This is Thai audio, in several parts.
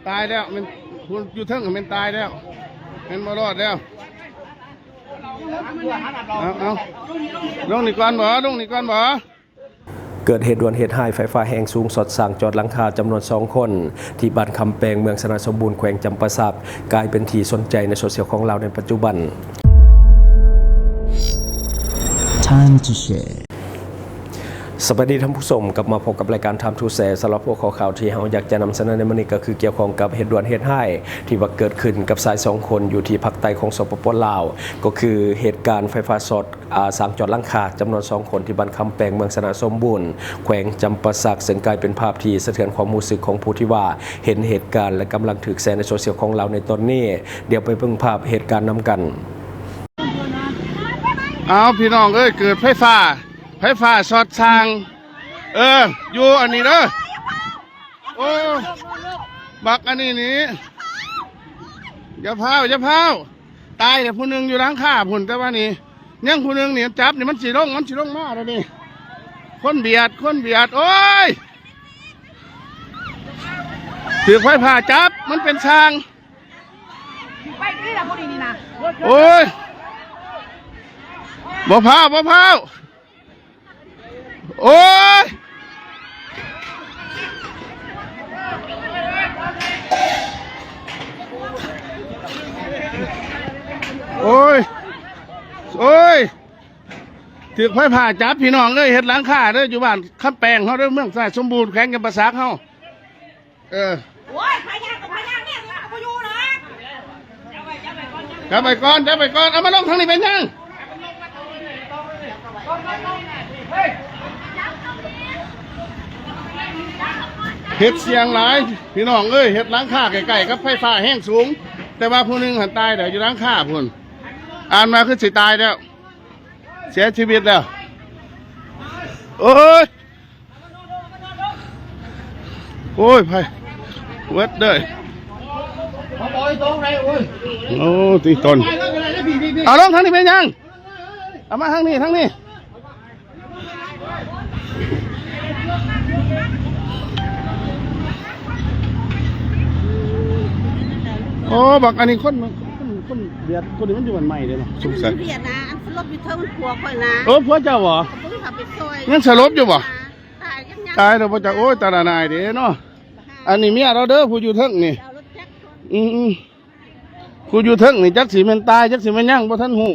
ตายแล้วมันคุณอยู่เทิงมันตายแล้วมันมารอดแล้วเอาลงนี่ก่อนบ่ลงนี่ก่อนบ่เกิดเหตุด่วนเหตุหายไฟฟ้าแรงสูงสดสั่งจอดหลังคาจำนวน2 คนที่บ้านคำแปงเมืองสนาสมบูรณ์แขวงจำปาสักกลายเป็นที่สนใจในโซเชียลของเราในปัจจุบัน Time to shareสวัสดีท่านผู้ชมกลับมาพบกับรายการ Time to Share สำหรับพวกข่าวที่เราอยากจะนำเสนอในวันนี้ก็คือเกี่ยวข้องกับเหตุด่วนเหตุร้ายที่ว่าเกิดขึ้นกับชาย2 คนอยู่ที่ภาคใต้ของสปป.ลาวก็คือเหตุการณ์ไฟฟ้าช็อตสั่งจอดหลังคาจำนวน2 คนที่บ้านคำแปงเมืองสนาสมบูรณ์แขวงจำปาสักซึ่งกลายเป็นภาพที่สะเทือนความรู้สึกของผู้ที่ว่าเห็นเหตุการณ์และกำลังถูกแชร์ในโซเชียลของเราในตอนนี้เดี๋ยวไปเบิ่งภาพเหตุการณ์นำกันเอาพี่น้องเอ้ยเกิดไฟฟ้าช็อตสั่งอยู่อันนี้เด้อโอ้บักอันนี้นี่อย่าพาวตายแต่ผู้หนึ่งอยู่ล้างข้าผุนแต่ว่านี่ยังผู้หนึ่งเนี่ยจับนี่มันสีลงมาแล้วนี่คนเบียดโอ้ยถือไฟผ่าจับมันเป็นช่างไปนี่ละผู้นี้นะโอ้ยบ่พาวโอ้ยถือไฟผ่าจับพี่น้องเลยเฮ็ดหลังคาเด้ออยู่บ้านคำแปงเขาเด้อเมืองสายสมบูรณ์แข็งกันภาษาเขาโอ้ยพายางเนี่ยเขาอยู่นะจับไปก่อนเอามาลงทางนี้เป็นยังเฮ็ดเสียงหลายพี่น้องเอ้ยเฮ็ดหลังคาไก่ๆกับไฟฟ้าแห้งสูงแต่ว่าผู้หนึ่งหันตายเดี๋ยวอยู่หลังคาพุ่นอ่านมาคือสิตายแล้วเสียชีวิตแล้วโอ้ยไฟเวทเลยโอ้ตีตนเอาลงทางนี้เป็นยังเอามาทางนี้โอ้บักอันนี้คนเบียดคนนี้มันอยู่วันใหม่เลยเนาะสงสัยเบียดนะอันสลบอยู่เท่ามันผัวค่อยนะผัวเจ้าเหรองั้นสลบอยู่บ่ตายแล้วพ่อจะโอ้ยตาหนายเด้เนาะอันนี้เมียเราเด้อผู้อยู่เทิงนี่ผู้อยู่เทิงนี่จักสีมันตายจักสีมันยั่งบ่ท่านหู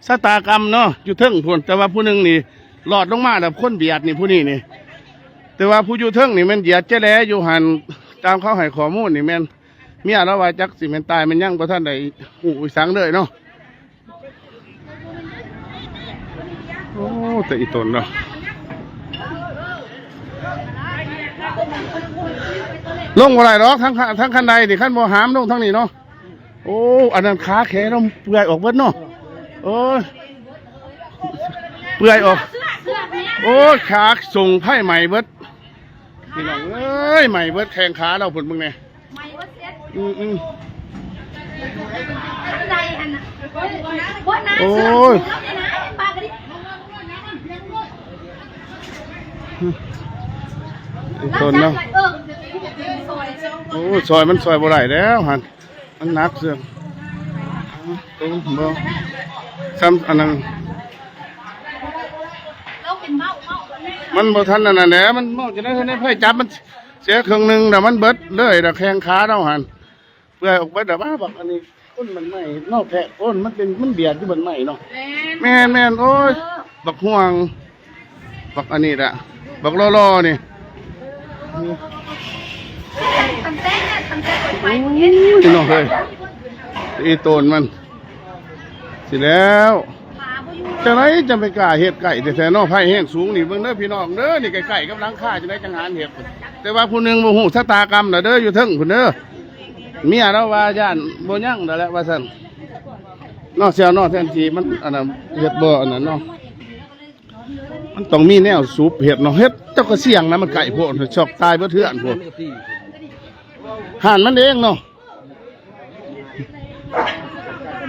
ชะตากรรมเนาะอยู่เทิงพุ่นแต่ว่าผู้หนึ่งนี่หลอดลงมาแบบคนเบียดนี่ผู้นี้นี่แต่ว่าผู้อยู่เทิงนี่มันเบียดเจ๊แล้อยู่หันตามเขาให้ข้อมูลนี่แม่นเมียเราว่าจักสิมันตายมันยั่งบ่ท่านใดหูสังเลยเนาะโอ้แต่อีตนเนาะลงอะไรหรอกทั้งคันใดดิขั้นบ่หามลงทั้งนี้เนาะโอ้อันนั้นขาแขนเราเปื่อยออกเบิดเนาะโอ้เปื่อยออกโอ้ขาส่งไพ่ใหม่เบิดพี่น้องเอ้ยใหม่เบิดแทงขาเราผุดมึงเนี่ยโอ้ยทนเนาะโอ้ซอยมันซอยบ่ได้แล้วหันมันนักเสื่อมโอ้บ่ซ้ำอันนั้นมันบ่ทันอันนั้นแหละมันเมาจะได้ให้ไพ่จับมันเสียครึ่งนึงแต่มันเบิดเลยแต่แข้งขาเราหันเพื่อออกไปแต่ว่าบักอันนี้ต้นมันไม่นอกแค่ต้นมันเบียดที่มันไม่เนาะแม่นโอ้ยบักห่วงบักอันนี้แหละบักล่อนี่นี่น้องเฮ้ยอีโตนมันสิแล้วจะไหนจะไปกล้าเห็ดไก่แต่แท้นอกไผ่แห้งสูงนี่เบิ่งเด้อพี่น้องเด้อนี่ไก่กับหลังคาจะได้จังหารเห็ดแต่ว่าผู้หนึ่งโมโหชะตากรรมเด้ออยู่เทิงผู้เด้อเมียเราว่าย่านโบยั่งนั่นแหละว่าซั่นนอกเสียวนอกแทนทีมันอันนั้นเห็ดบ่อันนั้นเนาะมันต้องมีแนวสูบเห็ดเนาะเห็ดเจ้าก็เสี่ยงนะมันไก่พวกชอกตายเพื่อเถื่อนพวกห่านมันเองเนาะ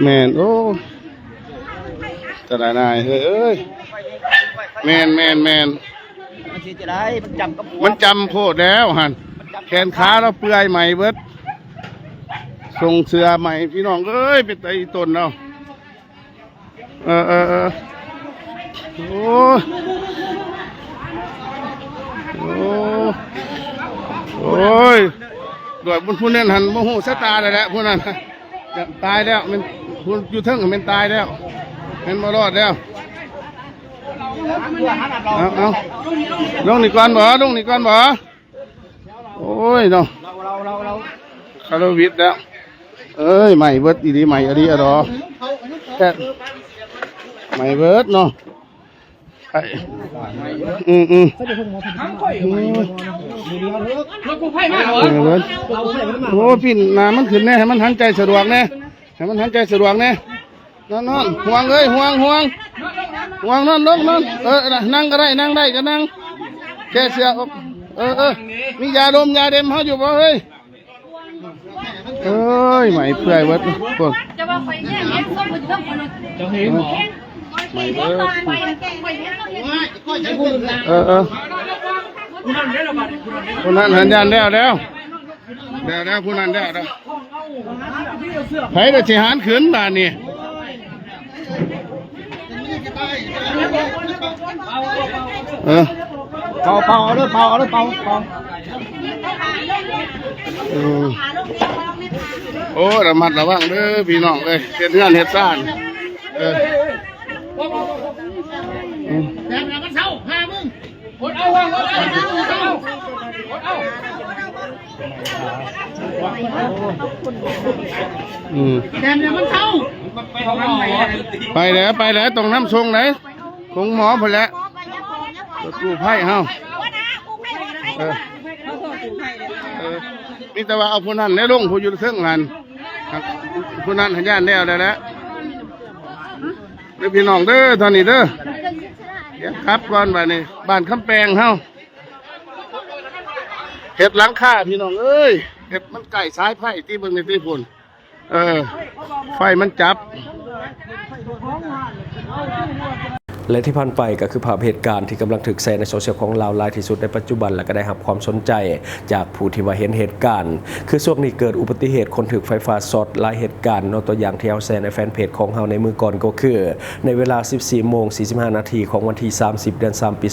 แม่นโอ้ตาหนายเฮ้ยแม่นมันจำโพดแล้วหัน แขนขาเราเปื่อยใหม่เบิดส่งเสื้อใหม่พี่น้องเอ้ยเป็นไตอีต้นเราโอ้โอ้ยโดยผู้นั้นหันโมโหสตาเลยแหละผู้นั้นตายแล้วมันผู้อยู่เทิงมันตายแล้วมันมารอดแล้วเอาลงนี่ก่อนบ่ลงนี่ก่อนบ่โอ้ยเนาะคาร์วิทแล้วเอ้ยใหม่เบิร์ดดีใหม่อะไรอะหรอแต่ใหม่เบิร์ดเนาะโอ้พี่น้ำมันขึ้นแน่ให้มันหันใจสะดวกแน่ให้มันหันใจสะดวกแน่นอนห่วงเลยห่วงนอนลงนั่งก็ได้นั่งได้ก็นั่งแค่เสียมียาดมยาเด็มเขาอยู่บ่เฮ้ยเอ้ยใหม่เปื่อยเบิดพวกจะว่าไฟแง่เงี้ยส้มมันเริ่มคนจะเห็นใหม่เบิดคนนั้นหันยันแล้วคนนั้นแล้วไผ่จะหันขืนบ้านนี่เป่าโอ้ระมัดระวังเด้อพี่น้องเลยเฮ็ดงานเฮ็ดซ่านแต่มันเศร้าพามึงอดเอาวางอดเอาแต่มันเศร้าไปแล้วตรงน้ำทรงไหนคงหมอไปแล้วกู้ไผ่เฮานี่แต่ว่าเอาผู้นั้นในลงผู้อยู่เครื่องงานผู้นั้นหันย่านแล้วเด้อพี่น้องเด้อตอนนี้เด้อเดี๋ยวครับก่อนบ้านคำแปงเฮาเห็ดหลังคาพี่น้องเอ้ยเห็ดมันไก่สายไผ่ที่เบิ่งในที่ฝุ่นไฟมันจับ และที่ผ่านไปก็คือภาพเหตุการณ์ที่กำลังถูกแชร์ในโซเชียลของเราหลายที่สุดในปัจจุบันและก็ได้รับความสนใจจากผู้ที่ว่าเห็นเหตุการณ์คือช่วงนี้เกิดอุบัติเหตุคนถูกไฟฟ้าช็อตหลายเหตุการณ์ตัวอย่างที่เราแชร์ในแฟนเพจของเราในมือก่อนก็คือในเวลา 14:45 นาทีของวันที่ 30 เดือน 3 ปี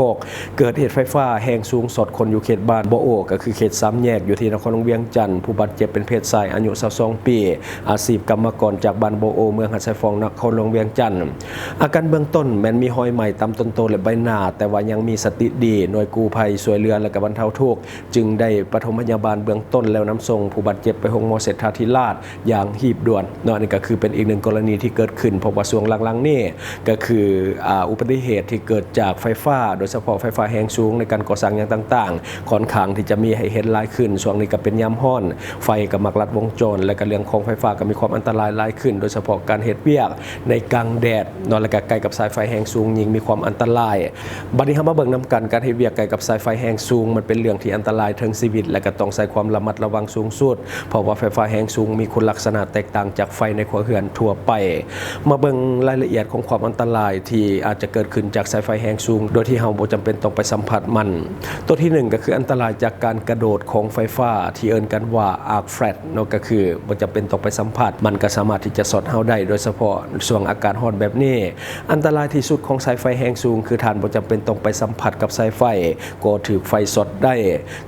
2026เกิดเหตุไฟฟ้าแรงสูงช็อตคนอยู่เขตบ้านบ่โอก็คือเขต3แยกอยู่ที่นครหลวงเวียงจันทร์ผู้บาดเจ็บเป็นเพศชายอายุ22 ปีอาชีพกรรมกรจากบ้านบ่โอเมืองหัดไชฟองนครหลวงเวียงจันทร์อาการเบื้องต้นแม้นมีหอยใหม่ตามต้นโตและใบหน้าแต่ว่ายังมีสติดีหน่วยกู้ภัยช่วยเหลือและก็บรรเทาทุกข์จึงได้ปฐมพยาบาลเบื้องต้นแล้วนำส่งผู้บาดเจ็บไปโรงพยาบาลเศรษฐาธิราชอย่างหีบด่วนนี่ก็คือเป็นอีกหนึ่งกรณีที่เกิดขึ้นเพราะว่าช่วงหลังๆนี่ก็คืออุบัติเหตุที่เกิดจากไฟฟ้าโดยเฉพาะไฟฟ้าแรงสูงในการก่อสร้างอย่างต่างๆค่อนข้างที่จะมีให้เห็นหลายขึ้นช่วงนี้ก็เป็นยามร้อนไฟก็มักลัดวงจรและก็เรื่องของไฟฟ้าก็มีความอันตรายหลายขึ้นโดยเฉพาะการเฮ็ดเวียกในกลางแดดและก็ใกล้กับสายไฟแรงสูงยิ่งมีความอันตรายบัดนี้เฮามาเบิ่งนำกันการเฮ็ดเวียกใกล้กับสายไฟแรงสูงมันเป็นเรื่องที่อันตรายถึงชีวิตและก็ต้องใช้ความระมัดระวังสูงสุดเพราะว่าไฟฟ้าแรงสูงมีคุณลักษณะแตกต่างจากไฟในครัวเรือนทั่วไปมาเบิ่งรายละเอียดของความอันตรายที่อาจจะเกิดขึ้นจากสายไฟแรงสูงโดยที่เฮาบ่จำเป็นต้องไปสัมผัสมันตัวที่1ก็คืออันตรายจากการกระโดดของไฟฟ้าที่เอิ้นกันว่า arc flash ก็คือบ่จำเป็นต้องไปสัมผัสมันก็สามารถที่จะช็อตเฮาได้โดยเฉพาะช่วงอากาศร้อนแบบนี้อันตรายที่สุดของสายไฟแรงสูงคือท่านบ่จำเป็นต้องไปสัมผัสกับสายไฟก็ถูกไฟช็อตได้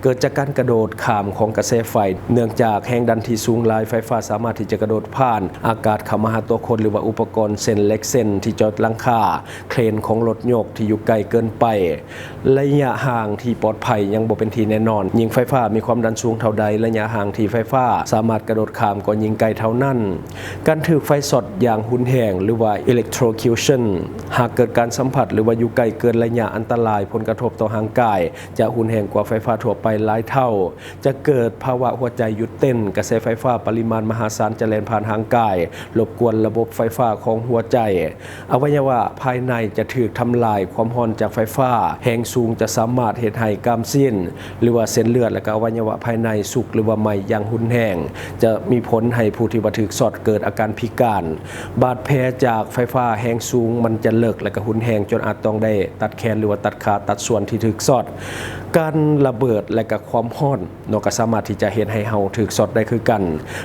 เกิดจากการกระโดดข้ามของกระแสไฟเนื่องจากแรงดันที่สูงหลายไฟฟ้าสามารถที่จะกระโดดผ่านอากาศเข้ามาหาตัวคนหรือว่าอุปกรณ์เส้นเล็กเส้นที่จอดหลังคาเครนของรถยกที่อยู่ไกลเกินไประยะห่างที่ปลอดภัยยังบ่เป็นที่แน่นอนยิ่งไฟฟ้ามีความดันสูงเท่าใดระยะห่างที่ไฟฟ้าสามารถกระโดดข้ามก็ยิ่งไกลเท่านั้นการถูกไฟช็อตอย่างรุนแรงหรือว่า electrocution หากเกิดการสัมผัสหรือว่าอยู่ไกลเกินระยะอันตรายผลกระทบต่อร่างกายจะรุนแรงกว่าไฟฟ้าทั่วไปหลายเท่าจะเกิดภาวะหัวใจหยุดเต้นกระแสไฟฟ้าปริมาณมหาศาลจะแล่นผ่านร่างกายรบกวนระบบไฟฟ้าของหัวใจอวัยวะภายในจะถูกทำลายความร้อนจากไฟฟ้าแรงสูงจะสามารถเฮ็ดให้กล้ามเส้นหรือว่าเส้นเลือดและก็อวัยวะภายในสุกหรือว่าไหม้อย่างรุนแรงจะมีผลให้ผู้ที่ถูกช็อตเกิดอาการพิการบาดแผลจากไฟฟ้าแรงสูงมันจะเลิกและก็รุนแรงจนอาจต้องได้ตัดแขนหรือว่าตัดขาตัดส่วนที่ถูกช็อต การระเบิดและก็ความร้อนเนาะก็สามารถที่จะเฮ็ดให้เฮาถูกช็อตได้คือกัน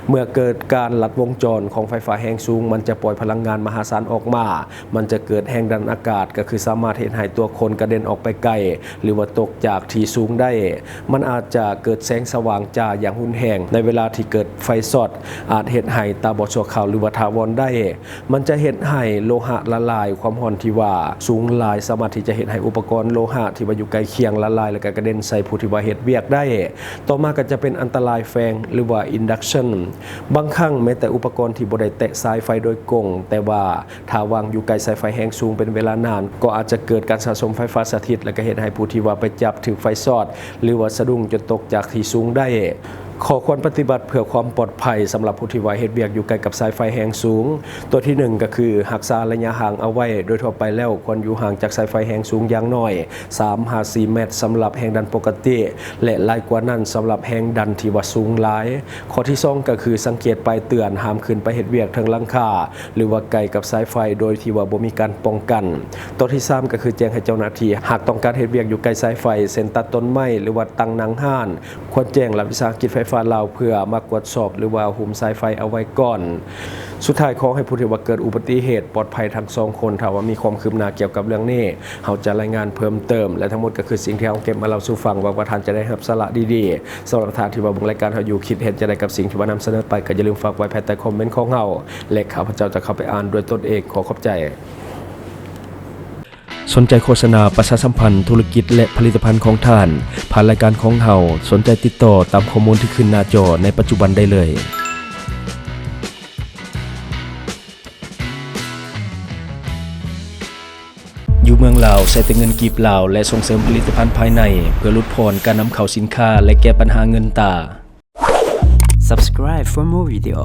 เมื่อเกิดการลัดวงจรของไฟฟ้าแรงสูงมันจะปล่อยพลังงานมหาศาลออกมามันจะเกิดแรงดันอากาศก็คือสามารถเฮ็ดให้ตัวคนกระเด็นออกไปไกลหรือว่าตกจากที่สูงได้มันอาจจะเกิดแสงสว่างจ้าอย่างรุนแรงในเวลาที่เกิดไฟช็อตอาจเฮ็ดให้ตาบอดชั่วคราวหรือว่าถาวรได้มันจะเฮ็ดให้โลหะละลายความร้อนที่ว่าสูงหลายสามารถที่จะเฮ็ดให้อุปกรณ์โลหะที่ว่าอยู่ใกล้เคียงละลายแล้วก็กระเด็นใส่ผู้ที่ว่าเฮ็ดเวียกได้ต่อมาก็จะเป็นอันตรายแฝงหรือว่า induction บางครั้งแม้แต่อุปกรณ์ที่บ่ได้แตะสายไฟโดยกงแต่ว่าถ้าวางอยู่ใกล้สายไฟแรงสูงเป็นเวลานานก็อาจจะเกิดการสะสมไฟฟ้าสถิตและก็เฮ็ดให้ผู้ที่ว่าไปจับถูกไฟช็อตหรือว่าสะดุ้งจนตกจากที่สูงได้ขอควรปฏิบัติเพื่อความปลอดภัยสำหรับผู้ที่ว่าเฮ็ดเวียกอยู่ใกล้กับสายไฟแรงสูงตัวที่1ก็คือรักษาระยะห่างเอาไว้โดยทั่วไปแล้วควรอยู่ห่างจากสายไฟแรงสูงอย่างน้อย 3-4 เมตรสำหรับแรงดันปกติและหลายกว่านั้นสำหรับแรงดันที่ว่าสูงหลายข้อที่2ก็คือสังเกตป้ายเตือนห้ามขึ้นไปเฮ็ดเวียกเทิงหลังคาหรือว่าใกล้กับสายไฟโดยที่ว่าบ่มีการป้องกันตัวที่3ก็คือแจ้งให้เจ้าหน้าที่หากต้องการเฮ็ดเวียกอยู่ใกล้สายไฟเส้นตัดต้นไม้หรือว่าตั้งหนังห้านควรแจ้งรัฐวิสาหกิจไฟฟ้าลาวเพื่อมากวดสอบหรือว่าหุ้มสายไฟเอาไว้ก่อนสุดท้ายขอให้ผู้ที่ว่าเกิดอุบัติเหตุปลอดภัยทั้ง2คนถ้าว่ามีความคืบหน้าเกี่ยวกับเรื่องนี้เฮาจะรายงานเพิ่มเติมและทั้งหมดก็คือสิ่งที่เฮาเก็บมาเล่าสู่ฟังหวังว่าท่านจะได้รับสาระดีๆสำหรับท่านที่ว่าเบิ่งรายการเฮาอยู่คิดเห็นจะได้กับสิ่งที่ว่านำเสนอไปก็อย่าลืมฝากไว้ภายใต้คอมเมนต์ของเฮาและข้าพเจ้าจะเข้าไปอ่านด้วยตนเองขอขอบใจสนใจโฆษณาประชาสัมพันธ์ธุรกิจและผลิตภัณฑ์ของท่านผ่านรายการของเฮาสนใจติดต่อตามข้อมูลที่ขึ้นหน้าจอในปัจจุบันได้เลยอยู่เมืองลาวใช้แต่เงินกีบลาวและส่งเสริมผลิตภัณฑ์ภายในเพื่อลดพรการนำเข้าสินค้าและแก้ปัญหาเงินตา Subscribe for more video.